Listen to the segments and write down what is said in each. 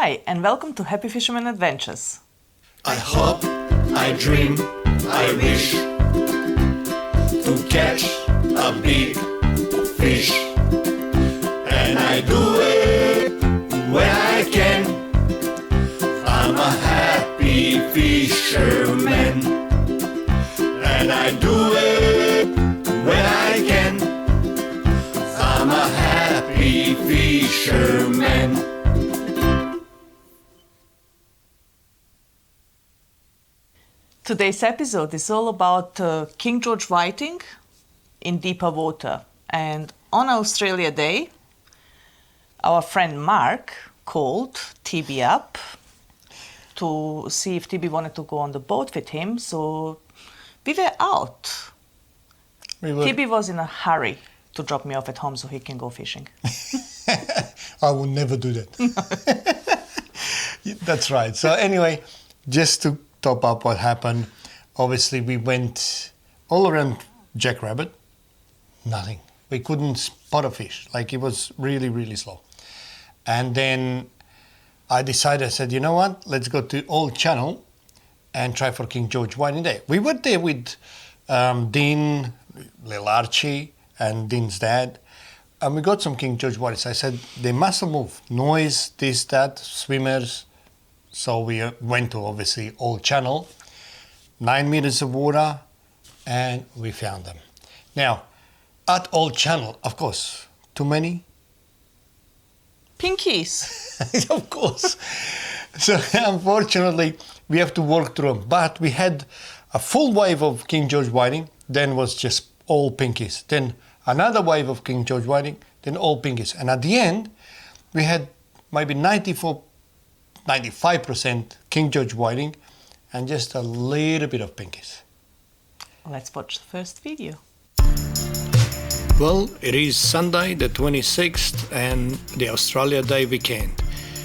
Hi, and welcome to Happy Fisherman Adventures. I hope, I dream, I wish to catch a big fish, and I do it when I can. I'm a happy fisherman, and I do it when I can. I'm a happy fisherman. Today's episode is all about King George whiting in deeper water. And on Australia Day, our friend Marc called TB up to see if TB wanted to go on the boat with him. So we were out. TB was in a hurry to drop me off at home so he can go fishing. I would never do that. That's right. So anyway, just to top up what happened, obviously we went all around Jackrabbit, nothing. We couldn't spot a fish, like it was really, really slow. And then I said, you know what, let's go to Old Channel and try for King George whiting there. We were there with Dean, little Archie, and Dean's dad, and we got some King George whitings. I said, they mustn't move, noise, this, that, swimmers. So we went to, obviously, Old Channel, 9 meters of water, and we found them. Now, at Old Channel, of course, too many? Pinkies. Of course. So, unfortunately, we have to work through them. But we had a full wave of King George whiting, then was just all pinkies. Then another wave of King George whiting, then all pinkies. And at the end, we had maybe 95% King George whiting and just a little bit of pinkies. Let's watch the first video. Well, it is Sunday the 26th and the Australia Day weekend.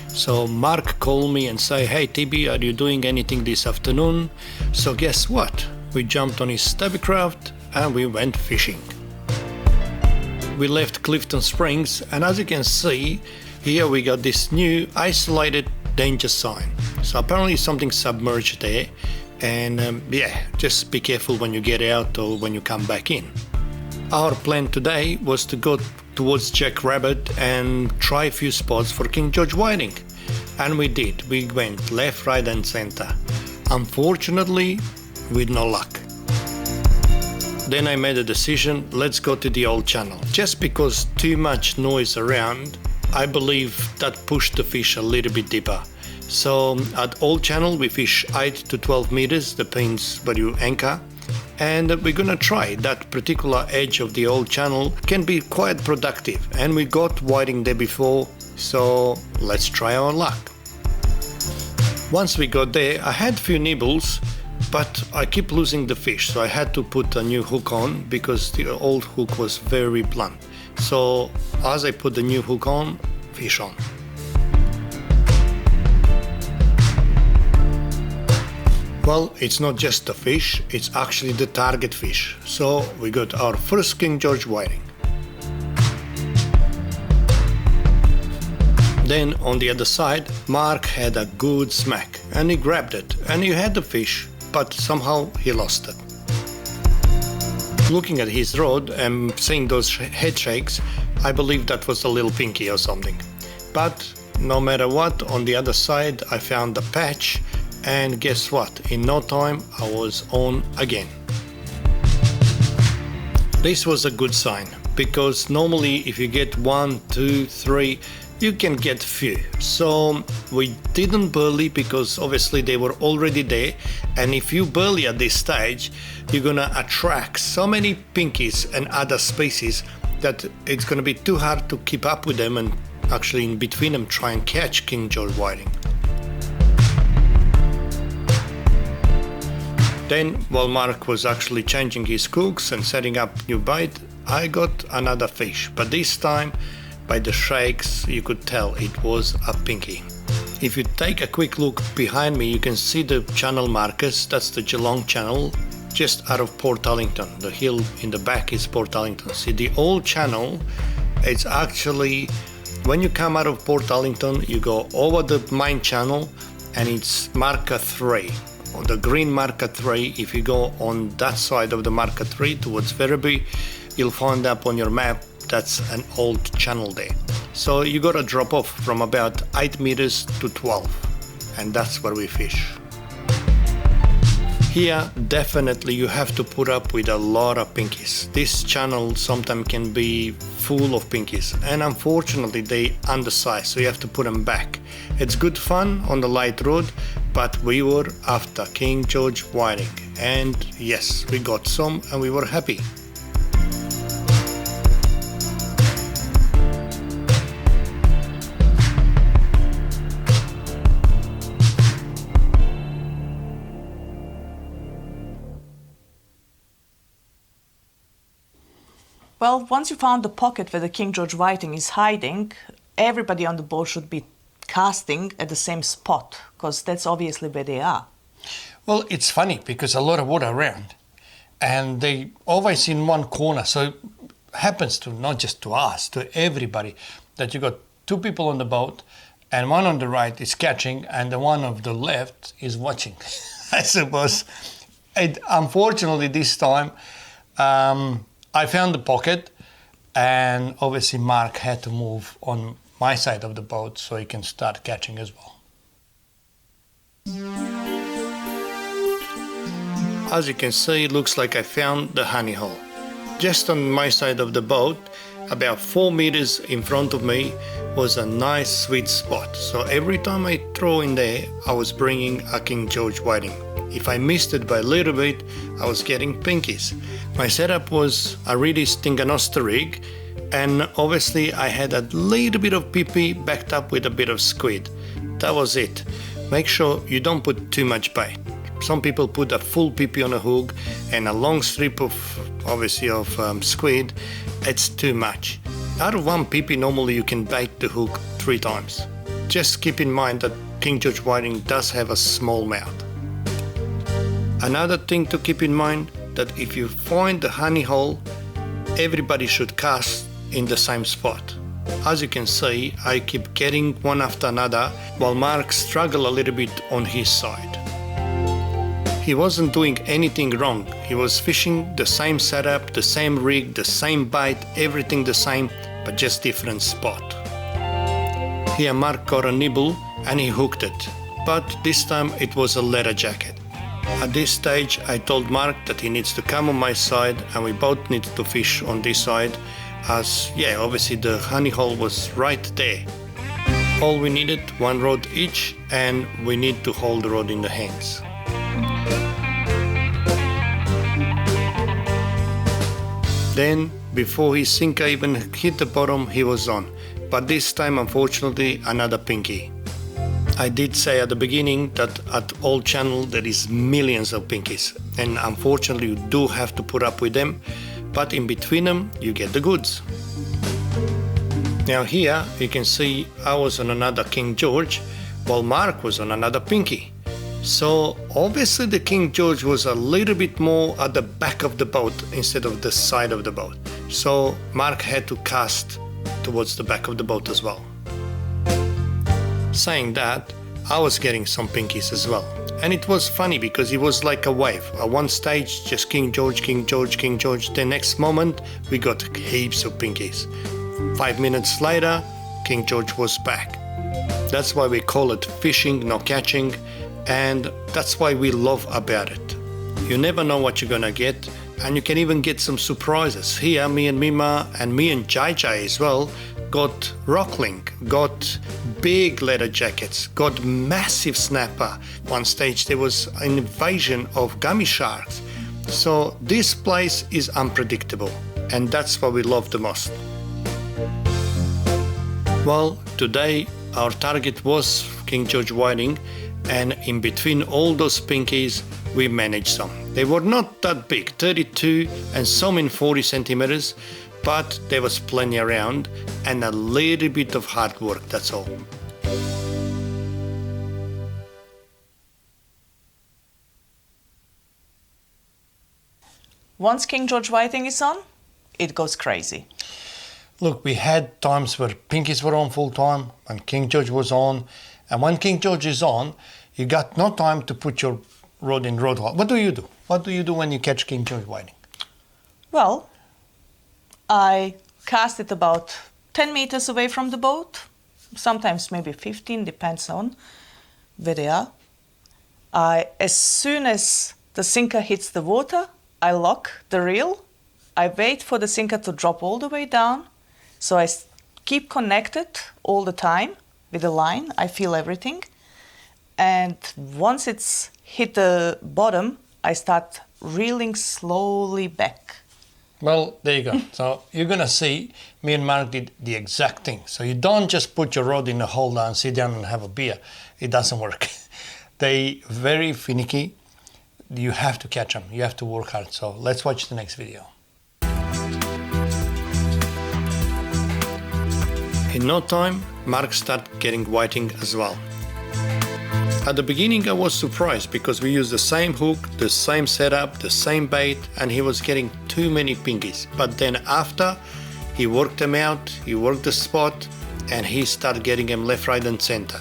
So Marc called me and said, hey TB, are you doing anything this afternoon? So guess what? We jumped on his Stabicraft and we went fishing. We left Clifton Springs, and as you can see, here we got this new isolated danger sign. So apparently something submerged there, and just be careful when you get out or when you come back in. Our plan today was to go towards Jackrabbit and try a few spots for King George whiting, and we did. We went left, right and center. Unfortunately, with no luck. Then I made a decision, let's go to the Old Channel. Just because too much noise around, I believe that pushed the fish a little bit deeper. So at Old Channel we fish 8 to 12 meters, depends where you anchor. And we're gonna try that particular edge of the Old Channel, can be quite productive. And we got whiting there before, so let's try our luck. Once we got there, I had few nibbles, but I keep losing the fish, so I had to put a new hook on because the old hook was very blunt. So as I put the new hook on, fish on. Well, it's not just the fish, it's actually the target fish. So we got our first King George whiting. Then on the other side, Marc had a good smack and he grabbed it and he had the fish, but somehow he lost it. Looking at his rod and seeing those head shakes, I believe that was a little pinky or something. But no matter what, on the other side I found the patch, and guess what? In no time I was on again. This was a good sign, because normally if you get 1, 2, 3, you can get few. So we didn't burley because obviously they were already there, and if you burley at this stage, you're gonna attract so many pinkies and other species that it's gonna be too hard to keep up with them and actually in between them try and catch King George whiting. Then, while Marc was actually changing his hooks and setting up new bait, I got another fish, but this time, by the shakes, you could tell it was a pinky. If you take a quick look behind me, you can see the channel markers. That's the Geelong Channel, just out of Port Ellington. The hill in the back is Port Ellington. See, the Old Channel, it's actually When you come out of Port Arlington, you go over the main channel and it's marker 3. On the green marker 3, if you go on that side of the marker 3 towards Werribee, you'll find up on your map that's an old channel there. So you got to drop off from about 8 meters to 12, and that's where we fish. Here, definitely you have to put up with a lot of pinkies. This channel sometimes can be full of pinkies, and unfortunately they undersized, so you have to put them back. It's good fun on the light road, but we were after King George whiting, and yes, we got some and we were happy. Well, once you found the pocket where the King George whiting is hiding, everybody on the boat should be casting at the same spot, because that's obviously where they are. Well, it's funny because a lot of water around and they always in one corner. So it happens to not just to us, to everybody, that you got two people on the boat and one on the right is catching and the one on the left is watching, I suppose. Unfortunately, this time, I found the pocket, and obviously Marc had to move on my side of the boat so he can start catching as well. As you can see, it looks like I found the honey hole. Just on my side of the boat, about 4 meters in front of me, was a nice sweet spot. So every time I throw in there, I was bringing a King George whiting. If I missed it by a little bit, I was getting pinkies. My setup was a really Stinganosta rig, and obviously I had a little bit of PP backed up with a bit of squid. That was it. Make sure you don't put too much bait. Some people put a full PP on a hook and a long strip of squid. It's too much. Out of one PP, normally you can bait the hook 3 times. Just keep in mind that King George whiting does have a small mouth. Another thing to keep in mind, that if you find the honey hole, everybody should cast in the same spot. As you can see, I keep getting one after another, while Marc struggled a little bit on his side. He wasn't doing anything wrong. He was fishing the same setup, the same rig, the same bait, everything the same, but just different spot. Here Marc got a nibble and he hooked it, but this time it was a leather jacket. At this stage, I told Marc that he needs to come on my side and we both need to fish on this side, as obviously the honey hole was right there. All we needed, one rod each, and we need to hold the rod in the hands. Then, before his sinker even hit the bottom, he was on. But this time, unfortunately, another pinky. I did say at the beginning that at Old Channel there is millions of pinkies, and unfortunately you do have to put up with them, but in between them you get the goods. Now here you can see I was on another King George while Marc was on another pinky. So obviously the King George was a little bit more at the back of the boat instead of the side of the boat. So Marc had to cast towards the back of the boat as well. Saying that, I was getting some pinkies as well. And it was funny because it was like a wave. At one stage, just King George, King George, King George. The next moment, we got heaps of pinkies. 5 minutes later, King George was back. That's why we call it fishing, not catching. And that's why we love about it. You never know what you're gonna get, and you can even get some surprises. Here, me and Mima and me and JJ as well got rockling, got big leather jackets, got massive snapper. One stage there was an invasion of gummy sharks. So this place is unpredictable, and that's what we love the most. Well, today our target was King George whiting, and in between all those pinkies we managed some. They were not that big, 32 and some in 40 centimeters, but there was plenty around and a little bit of hard work, that's all. Once King George whiting is on, it goes crazy. Look, we had times where pinkies were on full time, when King George was on, and when King George is on, you got no time to put your rod in rod hole. What do you do? What do you do when you catch King George whiting? Well, I cast it about 10 meters away from the boat, sometimes maybe 15, depends on where they are. As soon as the sinker hits the water, I lock the reel. I wait for the sinker to drop all the way down, so I keep connected all the time with the line. I feel everything. And once it's hit the bottom, I start reeling slowly back. Well, there you go. So you're going to see me and Marc did the exact thing. So you don't just put your rod in the holder and sit down and have a beer. It doesn't work. They very finicky. You have to catch them. You have to work hard. So let's watch the next video. In no time, Marc started getting whiting as well. At the beginning I was surprised because we used the same hook, the same setup, the same bait, and he was getting too many pinkies. But then after, he worked them out, he worked the spot, and he started getting them left, right and center.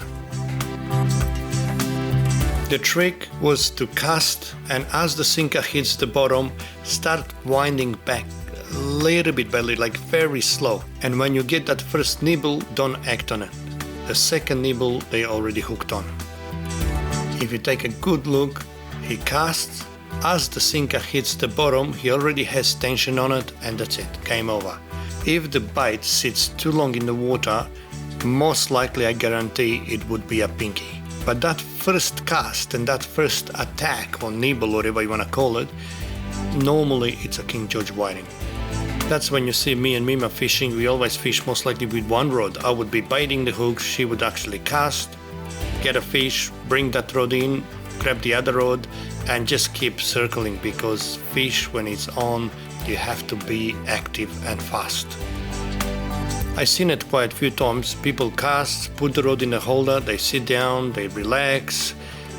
The trick was to cast, and as the sinker hits the bottom, start winding back a little bit by little, like very slow. And when you get that first nibble, don't act on it. The second nibble, they already hooked on. If you take a good look, he casts. As the sinker hits the bottom, he already has tension on it, and that's it, game over. If the bait sits too long in the water, most likely I guarantee it would be a pinky. But that first cast and that first attack or nibble, whatever you want to call it, normally it's a King George whiting. That's when you see me and Mima fishing. We always fish most likely with one rod. I would be baiting the hook, she would actually cast, get a fish, bring that rod in, grab the other rod, and just keep circling, because fish, when it's on, you have to be active and fast. I've seen it quite a few times. People cast, put the rod in the holder, they sit down, they relax.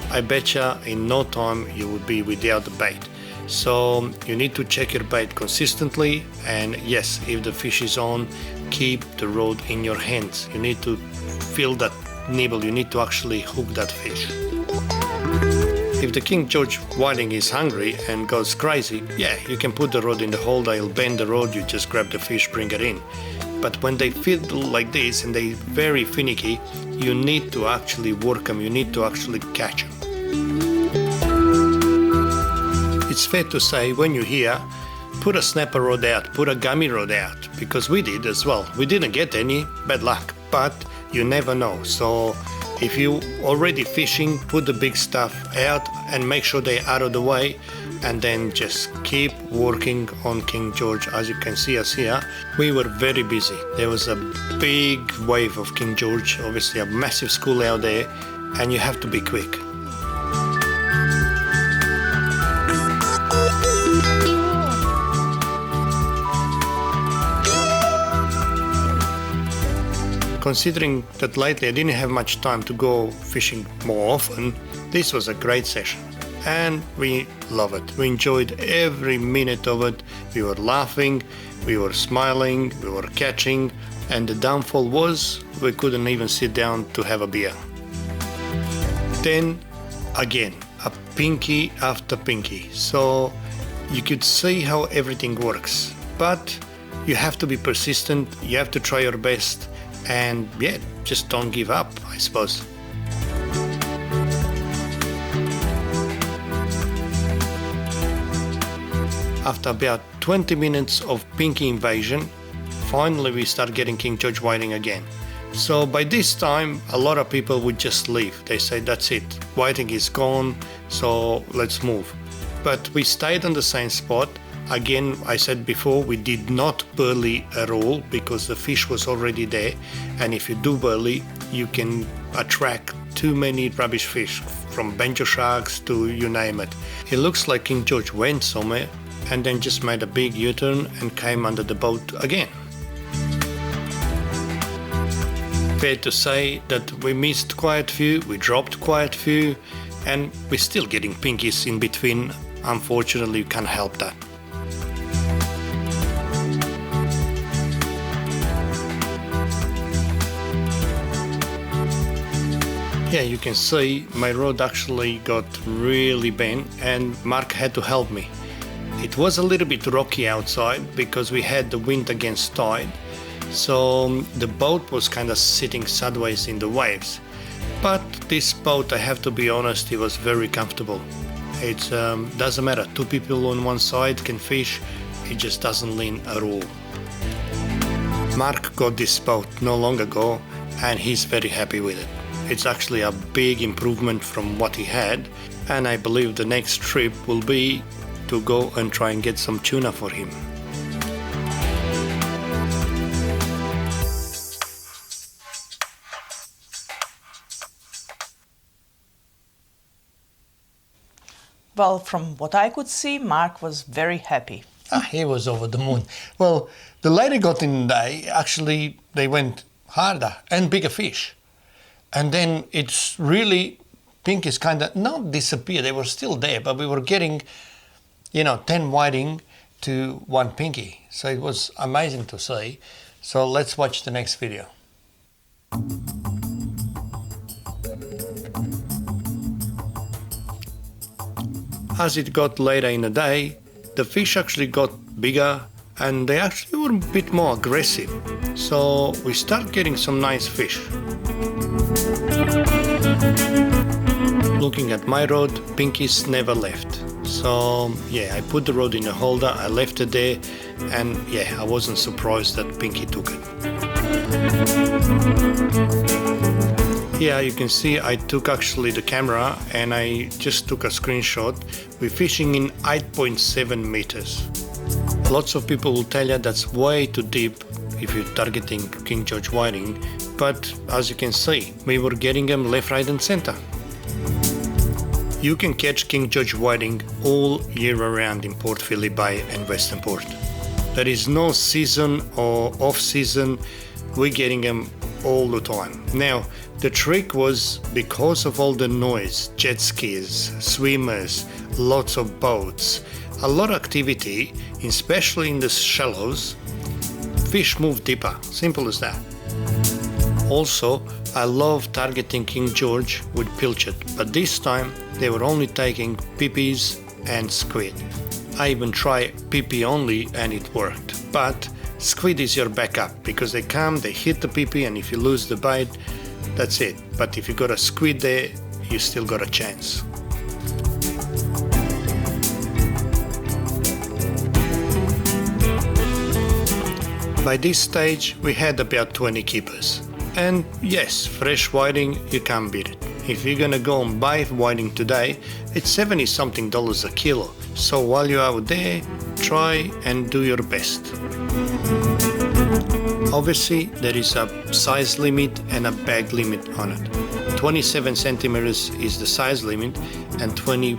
I betcha in no time you would be without the bait. So you need to check your bait consistently, and yes, if the fish is on, keep the rod in your hands. You need to feel that nibble, you need to actually hook that fish. If the King George whiting is hungry and goes crazy, yeah, you can put the rod in the holder, he'll bend the rod, you just grab the fish, bring it in. But when they fiddle like this and they're very finicky, you need to actually work them, you need to actually catch them. It's fair to say, when you're here, put a snapper rod out, put a gummy rod out, because we did as well. We didn't get any, bad luck, but you never know. So if you already fishing, put the big stuff out and make sure they're out of the way, and then just keep working on King George. As you can see us here, we were very busy. There was a big wave of King George, obviously a massive school out there, and you have to be quick. Considering that lately I didn't have much time to go fishing more often, this was a great session. And we love it. We enjoyed every minute of it. We were laughing, we were smiling, we were catching, and the downfall was we couldn't even sit down to have a beer. Then, again, a pinky after pinky. So you could see how everything works. But you have to be persistent, you have to try your best, and yeah, just don't give up, I suppose. After about 20 minutes of pinky invasion, finally we start getting King George whiting again. So by this time, a lot of people would just leave. They say, that's it, whiting is gone, so let's move. But we stayed on the same spot. Again, I said before, we did not burley at all because the fish was already there. And if you do burley, you can attract too many rubbish fish, from banjo sharks to you name it. It looks like King George went somewhere and then just made a big U-turn and came under the boat again. Fair to say that we missed quite a few, we dropped quite a few, and we're still getting pinkies in between. Unfortunately, you can't help that. Yeah, you can see my rod actually got really bent and Marc had to help me. It was a little bit rocky outside because we had the wind against tide, so the boat was kind of sitting sideways in the waves. But this boat, I have to be honest, it was very comfortable. It doesn't matter, two people on one side can fish, it just doesn't lean at all. Marc got this boat not long ago and he's very happy with it. It's actually a big improvement from what he had, and I believe the next trip will be to go and try and get some tuna for him. Well, from what I could see, Marc was very happy. He was over the moon. Well, the later got in the day, actually they went harder and bigger fish. And then it's really, pinkies kind of not disappeared, they were still there, but we were getting, 10 whiting to 1 pinky. So it was amazing to see. So let's watch the next video. As it got later in the day, the fish actually got bigger and they actually were a bit more aggressive. So we start getting some nice fish. Looking at my rod, pinkies never left. So yeah, I put the rod in the holder, I left it there, and yeah, I wasn't surprised that pinky took it. Here you can see I took actually the camera and I just took a screenshot. We're fishing in 8.7 meters. Lots of people will tell you that's way too deep if you're targeting King George whiting, but as you can see, we were getting them left, right and center. You can catch King George whiting all year around in Port Phillip Bay and Western Port. There is no season or off season, we're getting them all the time. Now, the trick was because of all the noise, jet skis, swimmers, lots of boats, a lot of activity, especially in the shallows, fish move deeper, simple as that. Also, I love targeting King George with pilchard, but this time they were only taking pippies and squid. I even tried pippy only and it worked, but squid is your backup because they come, they hit the pippy, and if you lose the bite, that's it. But if you got a squid there, you still got a chance. By this stage, we had about 20 keepers. And yes, fresh whiting, you can't beat it. If you're gonna go and buy whiting today, it's 70 something dollars a kilo. So while you're out there, try and do your best. Obviously, there is a size limit and a bag limit on it. 27 centimeters is the size limit and 20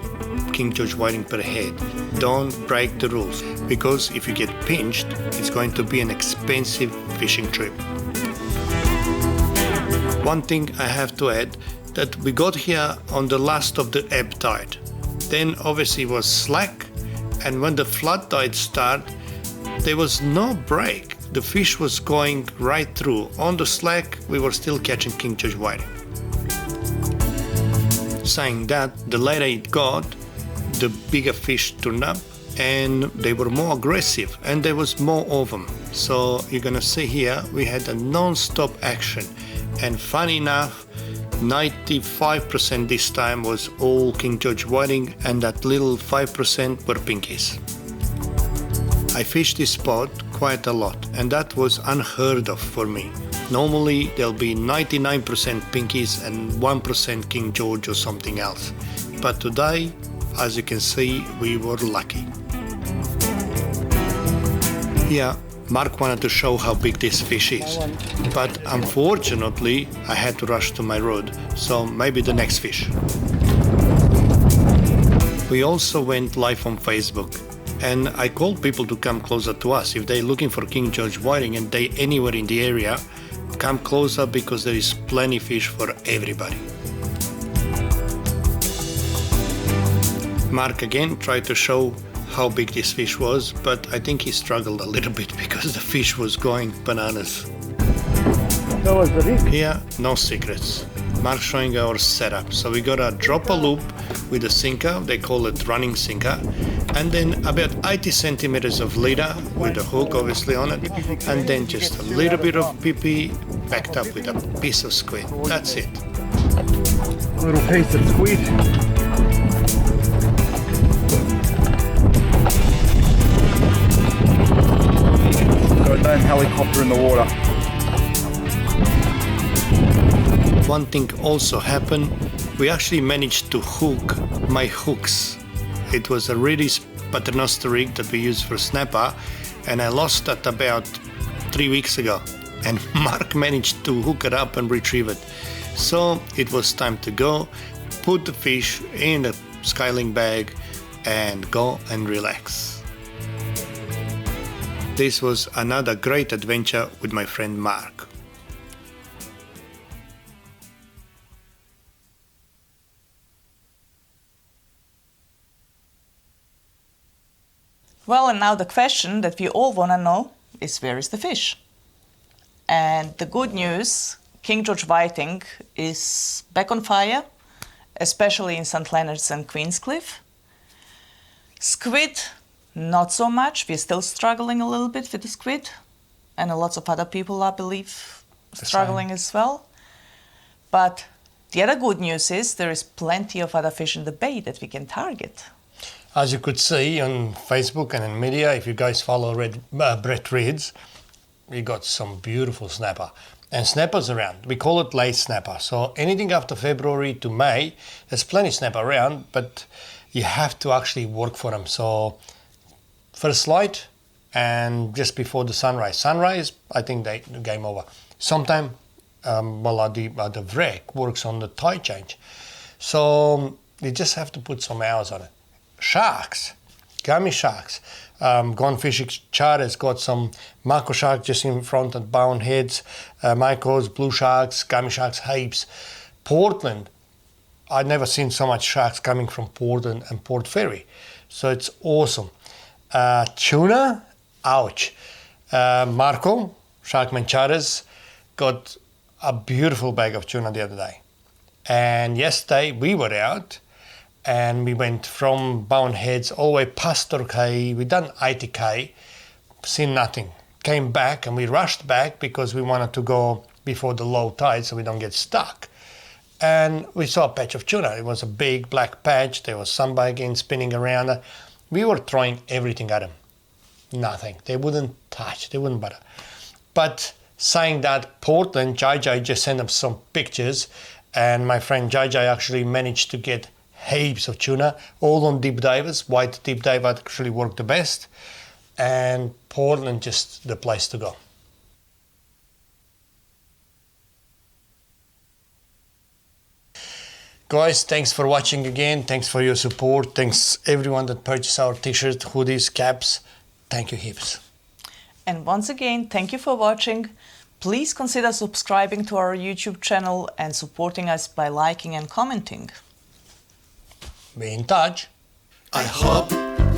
King George whiting per head. Don't break the rules, because if you get pinched, it's going to be an expensive fishing trip. One thing I have to add, that we got here on the last of the ebb tide. Then obviously it was slack, and when the flood tide started, there was no break. The fish was going right through. On the slack, we were still catching King George whiting. Saying that, the later it got, the bigger fish turned up and they were more aggressive and there was more of them. So you're gonna see here, we had a non-stop action. And funny enough, 95% this time was all King George whiting and that little 5% were pinkies. I fished this spot quite a lot and that was unheard of for me. Normally there'll be 99% pinkies and 1% King George or something else. But today, as you can see, we were lucky. Here, Marc wanted to show how big this fish is, but unfortunately I had to rush to my rod, so maybe the next fish. We also went live on Facebook, and I called people to come closer to us. If they're looking for King George whiting and they anywhere in the area, come closer because there is plenty fish for everybody. Marc again tried to show how big this fish was, but I think he struggled a little bit because the fish was going bananas. That was the reason. Here, no secrets. Marc showing our setup. So we got a dropper loop with a sinker, they call it running sinker, and then about 80 centimeters of leader with a hook obviously on it, and then just a little bit of PP backed up with a piece of squid. That's it. A little piece of squid. So don't helicopter in the water. One thing also happened, we actually managed to hook my hooks. It was a really paternoster rig that we use for snapper, and I lost that about 3 weeks ago. And Marc managed to hook it up and retrieve it. So it was time to go, put the fish in a skyling bag and go and relax. This was another great adventure with my friend Marc. Well, and now the question that we all want to know is, where is the fish? And the good news, King George whiting is back on fire, especially in St. Leonard's and Queenscliff. Squid, not so much. We're still struggling a little bit with the squid, and lots of other people, I believe, struggling as well. But the other good news is there is plenty of other fish in the bay that we can target. As you could see on Facebook and in media, if you guys follow Brett Reeds, we got some beautiful snapper. And snappers around. We call it late snapper. So anything after February to May, there's plenty of snapper around, but you have to actually work for them. So first light and just before the sunrise. Sunrise, I think they game over. Sometime, the wreck works on the tide change. So you just have to put some hours on it. Sharks, gummy sharks. Gone Fishing Charter's got some mako shark just in front of bound heads, makos, blue sharks, gummy sharks, heaps. Portland, I've never seen so much sharks coming from Portland and Port Fairy, so it's awesome. Tuna, ouch. Marco, Sharkman Charters, got a beautiful bag of tuna the other day. And yesterday we were out and we went from Bound Heads all the way past Torquay. We done 80k, seen nothing. Came back and we rushed back because we wanted to go before the low tide so we don't get stuck. And we saw a patch of tuna. It was a big black patch. There was sunbaking spinning around. We were throwing everything at them. Nothing. They wouldn't touch. They wouldn't bother. But saying that, Portland, JJ just sent us some pictures, and my friend JJ actually managed to get heaps of tuna, all on deep divers. White deep diver actually worked the best, and Portland just the place to go. Guys, thanks for watching again. Thanks for your support. Thanks everyone that purchased our t-shirts, hoodies, caps. Thank you heaps. And once again, thank you for watching. Please consider subscribing to our YouTube channel and supporting us by liking and commenting. Be in touch. I hope,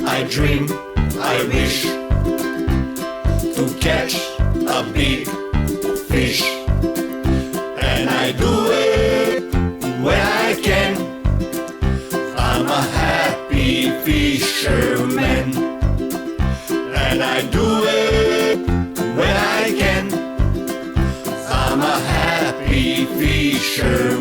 I dream, I wish to catch a big fish, and I do it when I can. I'm a happy fisherman, and I do it when I can. I'm a happy fisherman.